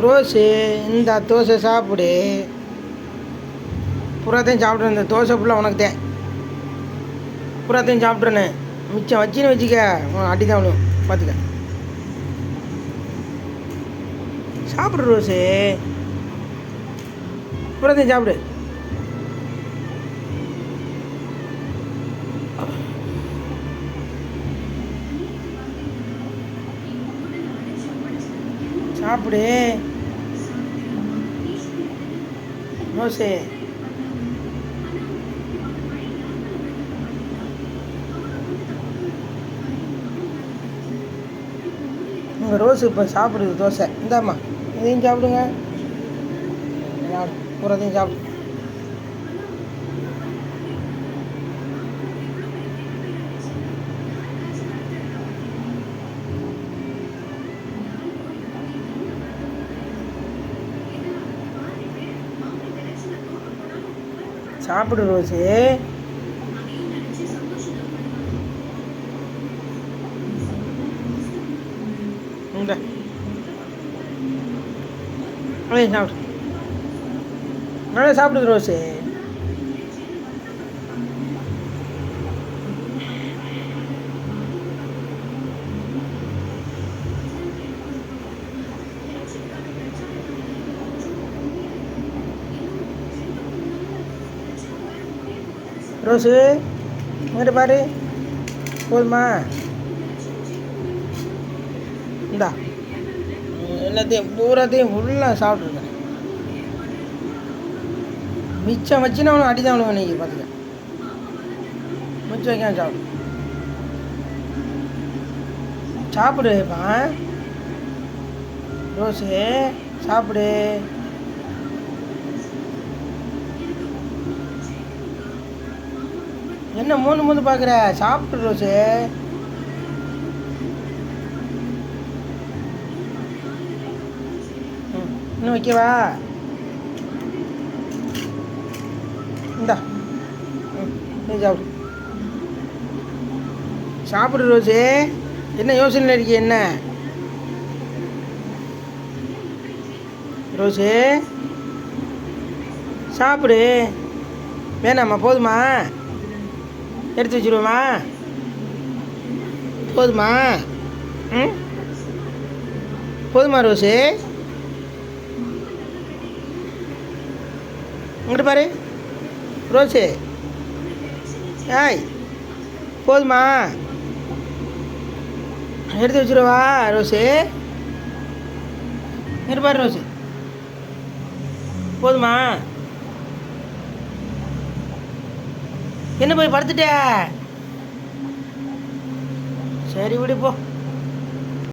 Rose இந்த தோசை சாப்பிடு. புறாத்தையும் சாப்பிட்றேன். இந்த தோசை ஃபுல்லாக உனக்கு தான். புறாத்தையும் சாப்பிட்றேன்னு மிச்சம் வச்சின்னு வச்சுக்க, அடி தான் விழும் பார்த்துக்க. சாப்பிடு ரோஸு, புறாத்தையும் சாப்பிடு. சாப்பிடு ரோஸு. உங்கள் ரோஸு இப்போ சாப்பிடுது தோசை. இந்தாம்மா இதையும் சாப்பிடுங்க. புறத்தையும் சாப்பிடு. சாப்பிடு ரோஸு. இந்த சாப்பிடு. நல்லா சாப்பிடுது ரோஸு. ரோஸு இங்கிட்ட பாரு. போதுமா? இந்தா எல்லாத்தையும் பூராத்தையும் ஃபுல்லாக சாப்பிட்ருக்கேன். மிச்சம் வச்சுன்னா அவனுக்கு அடி தான் அவனுக்கு நீ பார்த்துக்க. மிச்சம் வைக்காம சாப்பிடு. சாப்பிடுப்பா ரோஸு, சாப்பிடு. என்ன மூணு பார்க்குற? சாப்பிடு ரோஸு. இன்னும் வைக்கவா? இந்தா நீ சாப்பிடு. சாப்பிடு ரோஸு. என்ன யோசனையில் இருக்கீ? என்ன ரோஸு? சாப்பிடு. வேணாம்மா? போதுமா? எடுத்து வச்சுருவோமா? போதுமா? ம், போதுமா ரோஸு? இங்கிட்ட பாரு ரோஸு. ஏய், போதுமா? எடுத்து வச்சுருவா ரோஸு? இங்கிட்ட பாரு ரோஸு. போதுமா? என்ன போய் படுத்துட்ட? சரி விடு போ.